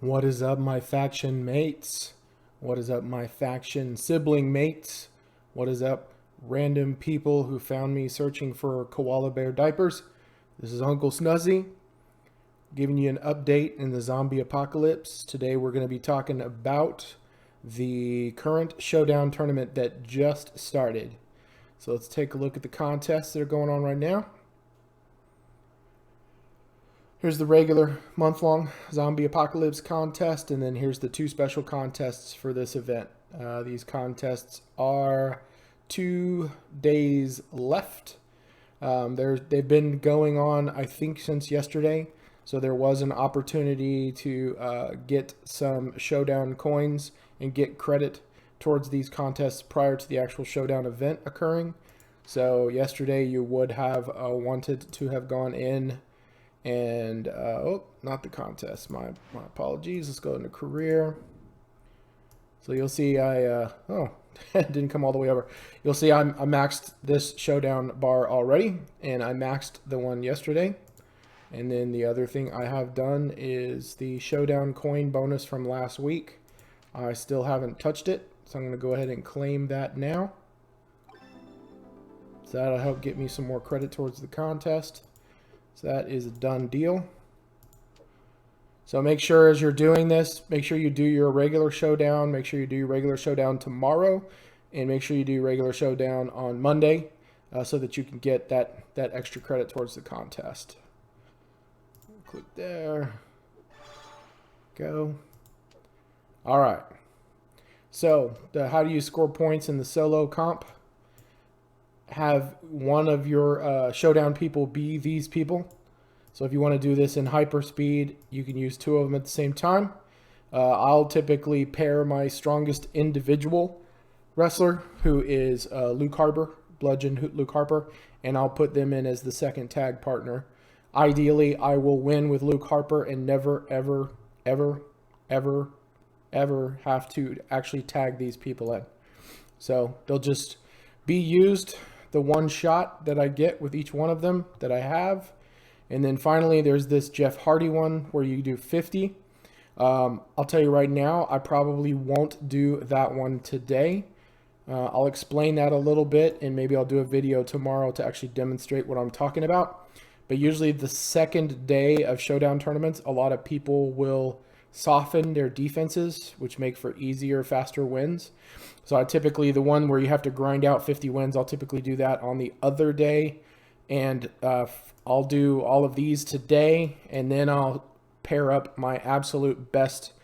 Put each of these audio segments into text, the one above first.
What is up, my faction mates? What is up, my faction sibling mates? What is up, random people who found me searching for koala bear diapers? This is Uncle Snuzzy, giving you an update in the zombie apocalypse. Today we're going to be talking about the current Showdown tournament that just started. So let's take a look at the contests that are going on right now. Here's the regular month-long zombie apocalypse contest, and then here's the two special contests for this event. These contests are 2 days left. They've been going on, I think, since yesterday. So there was an opportunity to get some Showdown coins and get credit towards these contests prior to the actual Showdown event occurring. So yesterday you would have wanted to have gone in and, oh, not the contest. My apologies. Let's go into career. So you'll see it didn't come all the way over. You'll see I maxed this Showdown bar already, and I maxed the one yesterday. And then the other thing I have done is the Showdown coin bonus from last week. I still haven't touched it, so I'm going to go ahead and claim that now. So that'll help get me some more credit towards the contest. So that is a done deal. So make sure as you're doing this, make sure you do your regular Showdown. Make sure you do your regular Showdown tomorrow. And make sure you do your regular Showdown on Monday so that you can get that extra credit towards the contest. Click there. Go. All right. So how do you score points in the solo comp? Have one of your Showdown people be these people. So if you want to do this in hyperspeed, you can use 2 of them at the same time. I'll typically pair my strongest individual wrestler, who is Luke Harper, Bludgeon Luke Harper, and I'll put them in as the second tag partner. Ideally, I will win with Luke Harper and never, ever, ever, ever, ever have to actually tag these people in. So they'll just be used the one shot that I get with each one of them that I have. And then finally, there's this Jeff Hardy one where you do 50. I'll tell you right now, I probably won't do that one today. I'll explain that a little bit, and maybe I'll do a video tomorrow to actually demonstrate what I'm talking about. But usually the second day of Showdown tournaments, a lot of people will soften their defenses, which make for easier, faster wins. So I typically, the one where you have to grind out 50 wins, I'll typically do that on the other day. And I'll do all of these today, and then I'll pair up my absolute best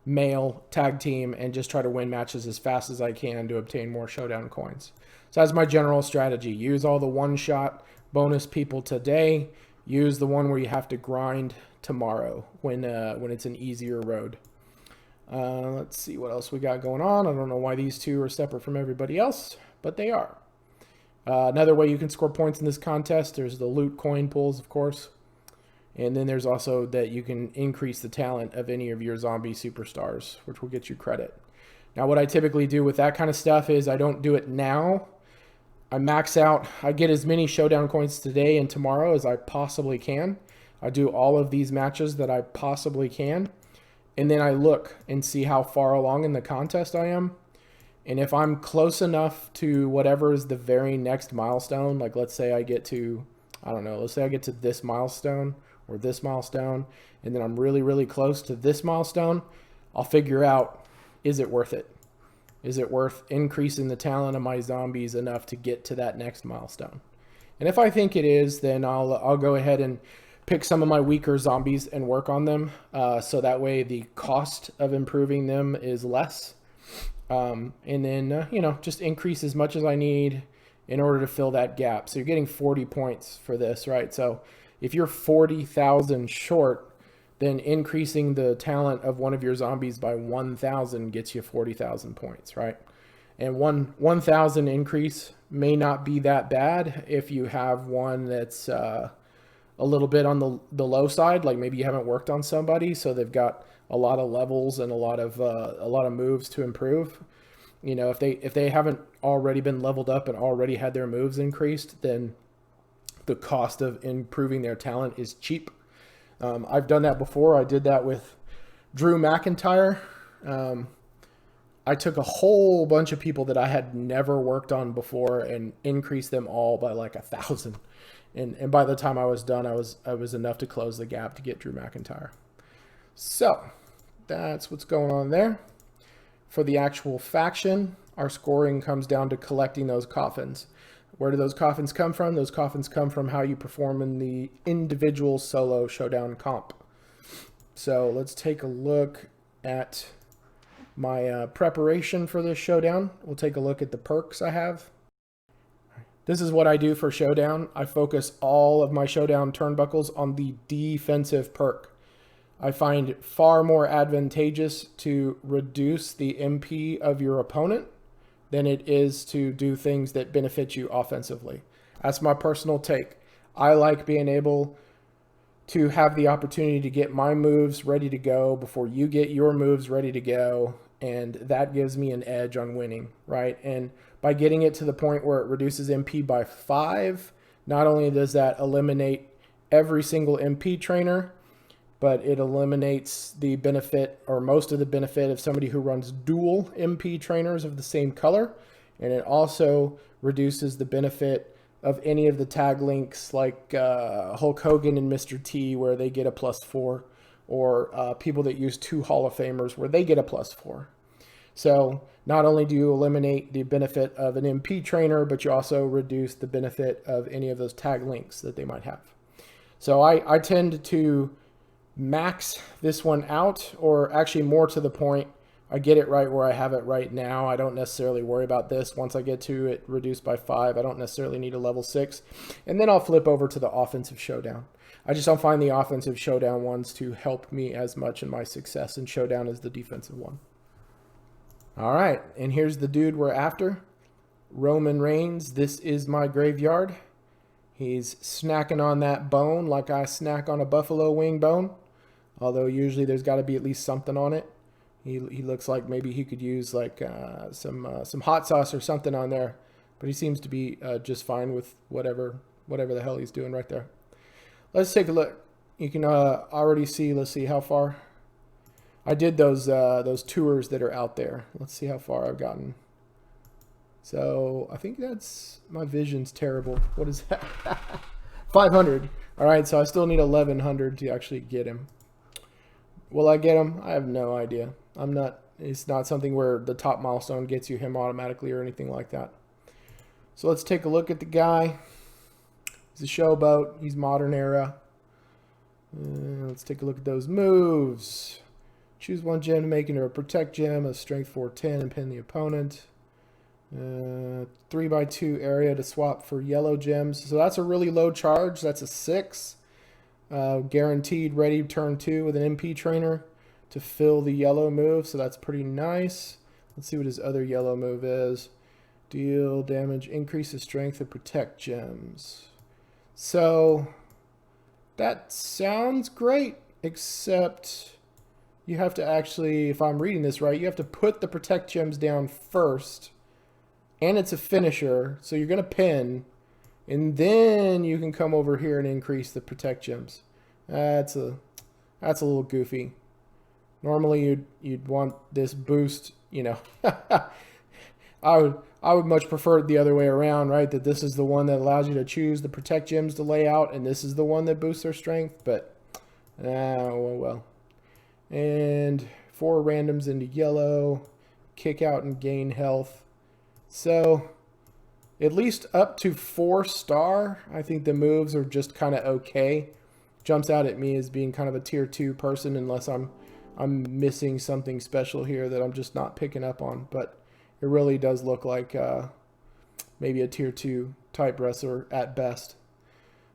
male tag team and just try to win matches as fast as I can to obtain more Showdown coins. So that's my general strategy. Use all the one-shot bonus people today. Use the one where you have to grind tomorrow when it's an easier road. Let's see what else we got going on. I don't know why these two are separate from everybody else, but they are. Another way you can score points in this contest, there's the loot coin pulls, of course. And then there's also that you can increase the talent of any of your zombie superstars, which will get you credit. Now, what I typically do with that kind of stuff is I don't do it now. I max out. I get as many Showdown coins today and tomorrow as I possibly can. I do all of these matches that I possibly can. And then I look and see how far along in the contest I am. And if I'm close enough to whatever is the very next milestone, like let's say I get to, I don't know, let's say I get to this milestone or this milestone, and then I'm really, really close to this milestone, I'll figure out, is it worth it? Is it worth increasing the talent of my zombies enough to get to that next milestone? And if I think it is, then I'll go ahead and pick some of my weaker zombies and work on them. So that way the cost of improving them is less. And then, just increase as much as I need in order to fill that gap. So you're getting 40 points for this, right? So if you're 40,000 short, then increasing the talent of one of your zombies by 1,000 gets you 40,000 points, right? And 1,000 increase may not be that bad if you have one that's a little bit on the low side, like maybe you haven't worked on somebody, so they've got a lot of levels and a lot of moves to improve. If they haven't already been leveled up and already had their moves increased, then the cost of improving their talent is cheap. I've done that before. I did that with Drew McIntyre. I took a whole bunch of people that I had never worked on before and increased them all by like 1,000. And by the time I was done, I was enough to close the gap to get Drew McIntyre. So that's what's going on there. For the actual faction, our scoring comes down to collecting those coffins. Where do those coffins come from? Those coffins come from how you perform in the individual solo showdown comp. So let's take a look at my preparation for this showdown. We'll take a look at the perks I have. This is what I do for showdown. I focus all of my showdown turnbuckles on the defensive perk. I find it far more advantageous to reduce the MP of your opponent than it is to do things that benefit you offensively. That's my personal take. I like being able to have the opportunity to get my moves ready to go before you get your moves ready to go, and that gives me an edge on winning, right? And by getting it to the point where it reduces MP by 5, not only does that eliminate every single MP trainer, but it eliminates the benefit, or most of the benefit, of somebody who runs dual MP trainers of the same color. And it also reduces the benefit of any of the tag links like Hulk Hogan and Mr. T, where they get a +4, or people that use 2 Hall of Famers where they get a +4. So not only do you eliminate the benefit of an MP trainer, but you also reduce the benefit of any of those tag links that they might have. So I tend to max this one out, or actually more to the point, I get it right where I have it right now. I don't necessarily worry about this. Once I get to it reduced by 5, I don't necessarily need a level 6. And then I'll flip over to the offensive showdown. I just don't find the offensive showdown ones to help me as much in my success in showdown as the defensive one. All right, and here's the dude we're after. Roman Reigns. This is my graveyard. He's snacking on that bone like I snack on a buffalo wing bone. Although usually there's got to be at least something on it. He looks like maybe he could use like some hot sauce or something on there. But he seems to be just fine with whatever the hell he's doing right there. Let's take a look. You can already see, let's see how far. I did those tours that are out there. Let's see how far I've gotten. So I think that's, my vision's terrible. What is that? 500. All right, so I still need 1,100 to actually get him. Will I get him? I have no idea. It's not something where the top milestone gets you him automatically or anything like that. So let's take a look at the guy. He's a showboat. He's modern era. Let's take a look at those moves. Choose one gem to make into a protect gem, a strength 410, and pin the opponent. 3x2 area to swap for yellow gems. So that's a really low charge. That's a 6. Guaranteed ready turn 2 with an MP trainer to fill the yellow move. So that's pretty nice. Let's see what his other yellow move is. Deal damage, increase the strength of protect gems. So that sounds great, except you have to actually, if I'm reading this right, you have to put the protect gems down first. And it's a finisher, so you're going to pin. And then you can come over here and increase the protect gems. That's a little goofy. Normally you'd want this boost, you know. I would much prefer it the other way around, right? That this is the one that allows you to choose the protect gems to lay out, and this is the one that boosts their strength. But well. And 4 randoms into yellow, kick out and gain health. So at least up to 4-star, I think the moves are just kind of okay. Jumps out at me as being kind of a tier 2 person, unless I'm missing something special here that I'm just not picking up on. But it really does look like maybe a tier 2 type wrestler at best.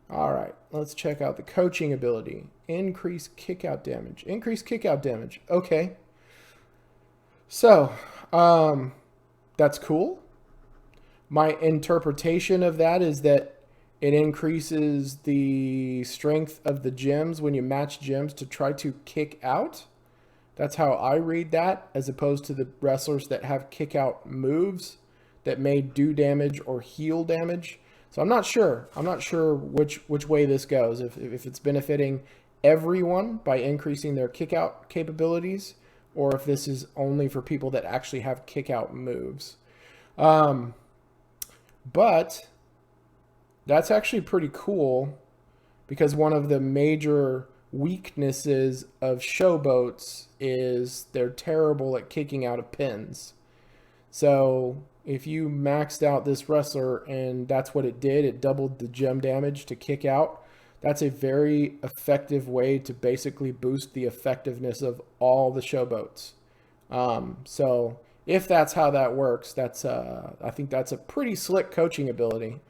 All right, let's check out the coaching ability. Increase kick out damage. Increase kick out damage. Okay. So that's cool. My interpretation of that is that it increases the strength of the gems when you match gems to try to kick out. That's how I read that, as opposed to the wrestlers that have kick out moves that may do damage or heal damage. So I'm not sure. I'm not sure which way this goes. If it's benefiting everyone by increasing their kick out capabilities, or if this is only for people that actually have kick out moves. But that's actually pretty cool, because one of the major weaknesses of Showboats is they're terrible at kicking out of pins. So if you maxed out this wrestler and that's what it did, it doubled the gem damage to kick out. That's a very effective way to basically boost the effectiveness of all the Showboats. So if that's how that works, that's I think that's a pretty slick coaching ability.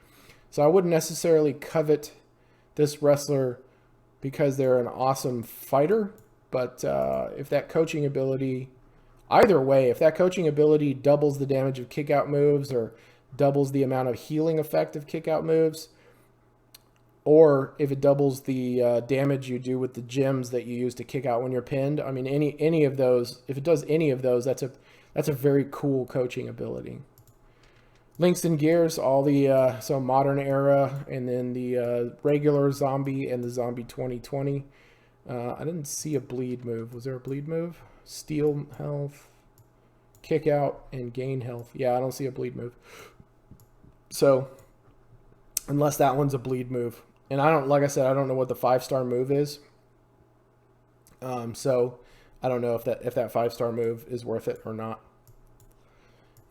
So I wouldn't necessarily covet this wrestler because they're an awesome fighter, but if that coaching ability, either way, if that coaching ability doubles the damage of kick out moves or doubles the amount of healing effect of kick out moves, or if it doubles the damage you do with the gems that you use to kick out when you're pinned, I mean, any of those, if it does any of those, that's a very cool coaching ability. Links and gears, all the so modern era, and then the regular zombie and the zombie 2020. I didn't see a bleed move. Was there a bleed move? Steal health, kick out, and gain health. Yeah, I don't see a bleed move. So unless that one's a bleed move, and I don't, like I said, I don't know what the 5-star move is. So I don't know if that 5-star move is worth it or not.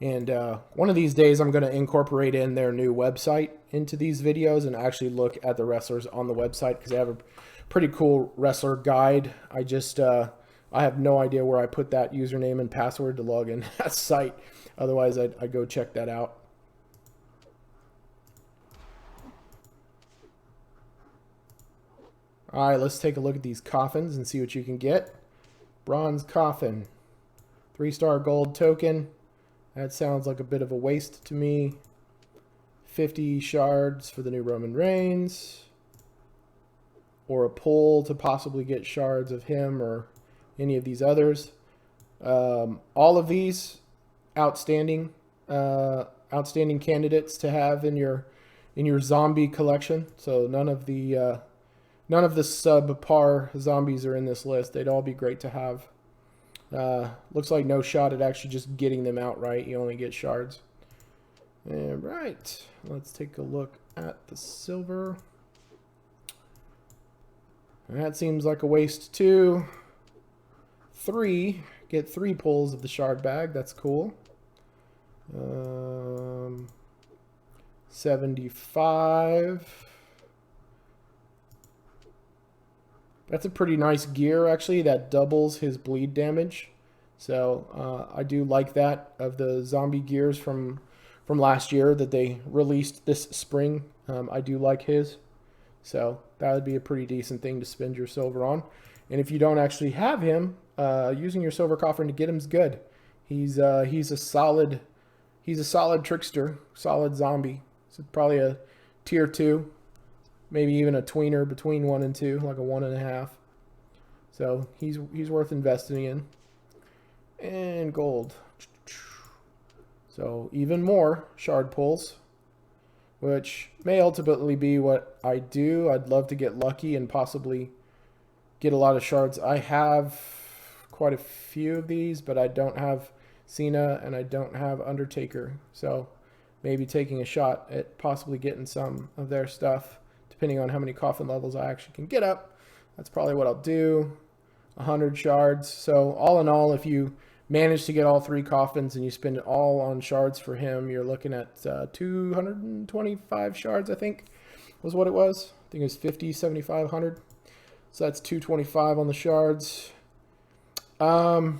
And one of these days, I'm going to incorporate in their new website into these videos and actually look at the wrestlers on the website, because they have a pretty cool wrestler guide. I have no idea where I put that username and password to log in that site. Otherwise, I'd go check that out. All right, let's take a look at these coffins and see what you can get. Bronze coffin, 3-star gold token. That sounds like a bit of a waste to me. 50 shards for the new Roman Reigns. Or a pull to possibly get shards of him or any of these others. All of these outstanding candidates to have in your zombie collection. So none of the subpar zombies are in this list. They'd all be great to have. Looks like no shot at actually just getting them outright. You only get shards. All right, let's take a look at the silver. That seems like a waste too. 3, get 3 pulls of the shard bag. That's cool. 75. That's a pretty nice gear, actually. That doubles his bleed damage. So I do like that, of the zombie gears from last year that they released this spring. I do like his. So that would be a pretty decent thing to spend your silver on. And if you don't actually have him, using your silver coffin to get him is good. He's a solid trickster, solid zombie. So probably a tier 2. Maybe even a tweener between 1 and 2, like a 1.5. So he's worth investing in. And gold. So even more shard pulls, which may ultimately be what I do. I'd love to get lucky and possibly get a lot of shards. I have quite a few of these, but I don't have Cena and I don't have Undertaker. So maybe taking a shot at possibly getting some of their stuff, depending on how many coffin levels I actually can get up. That's probably what I'll do. 100 shards. So all in all, if you manage to get all 3 coffins and you spend it all on shards for him, you're looking at 225 shards, I think was what it was. I think it was 50, 75, 100. So that's 225 on the shards. Yeah,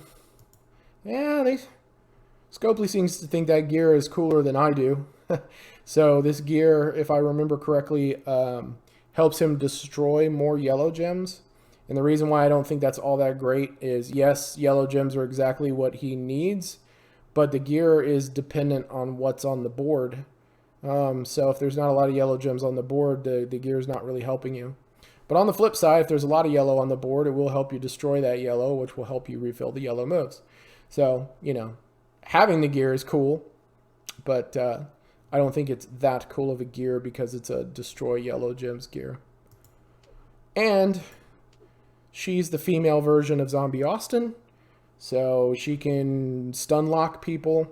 Scopely seems to think that gear is cooler than I do. So this gear, if I remember correctly, helps him destroy more yellow gems. And the reason why I don't think that's all that great is, yes, yellow gems are exactly what he needs, but the gear is dependent on what's on the board. So if there's not a lot of yellow gems on the board, the gear is not really helping you. But on the flip side, if there's a lot of yellow on the board, it will help you destroy that yellow, which will help you refill the yellow moves. So, having the gear is cool, but I don't think it's that cool of a gear because it's a destroy yellow gems gear. And She's the female version of Zombie Austin. So she can stun lock people.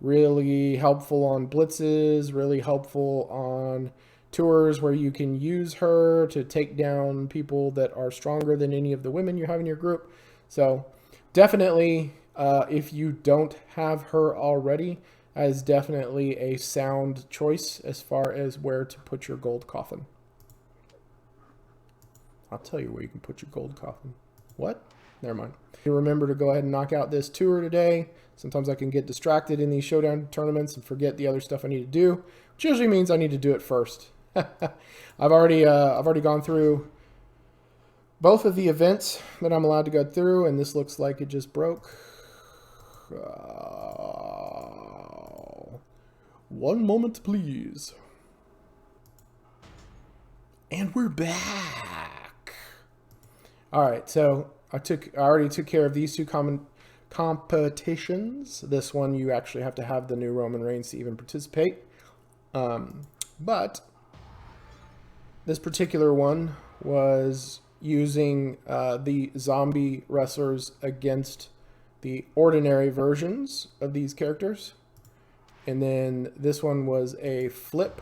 Really helpful on blitzes. Really helpful on tours where you can use her to take down people that are stronger than any of the women you have in your group. So definitely, if you don't have her already, that is definitely a sound choice as far as where to put your gold coffin. I'll tell you where you can put your gold coffin. What? Never mind. You remember to go ahead and knock out this tour today. Sometimes I can get distracted in these Showdown tournaments and forget the other stuff I need to do, which usually means I need to do it first. I've already gone through both of the events that I'm allowed to go through, and this looks like it just broke. One moment, please. And we're back. All right, so I already took care of these two competitions. This one you actually have to have the new Roman Reigns to even participate. But this particular one was using the zombie wrestlers against the ordinary versions of these characters. And then this one was a flip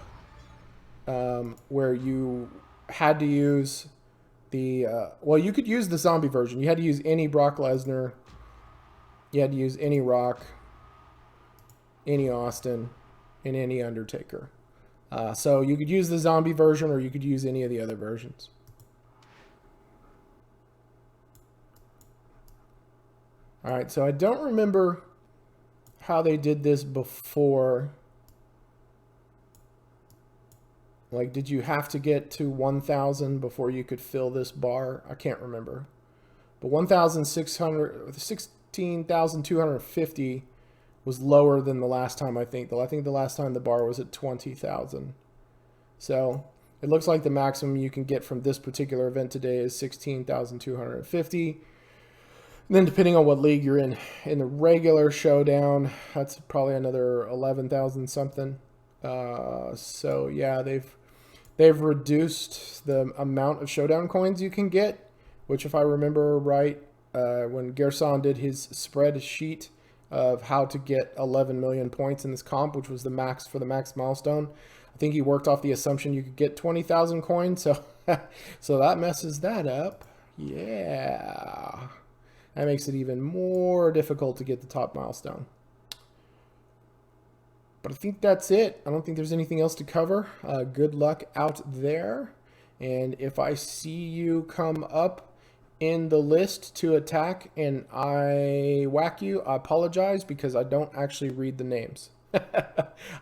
where you had to use the... well, you could use the zombie version. You had to use any Brock Lesnar. You had to use any Rock, any Austin, and any Undertaker. So you could use the zombie version or you could use any of the other versions. All right, so I don't remember how they did this before. Like, did you have to get to 1,000 before you could fill this bar? I can't remember. But 16,250 was lower than the last time, I think. I think the last time the bar was at 20,000. So it looks like the maximum you can get from this particular event today is 16,250. And then depending on what league you're in the regular Showdown, that's probably another 11,000 something. So yeah, they've reduced the amount of Showdown coins you can get, which if I remember right, when Gerson did his spreadsheet of how to get 11 million points in this comp, which was the max for the max milestone, I think he worked off the assumption you could get 20,000 coins. So, so that messes that up. Yeah. That makes it even more difficult to get the top milestone. But I think that's it. I don't think there's anything else to cover. Good luck out there. And if I see you come up in the list to attack and I whack you, I apologize because I don't actually read the names.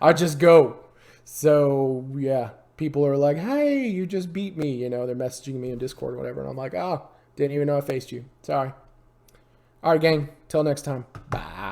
I just go. So, yeah, people are like, hey, you just beat me. You know, they're messaging me in Discord or whatever. And I'm like, oh, didn't even know I faced you. Sorry. All right, gang. Till next time. Bye.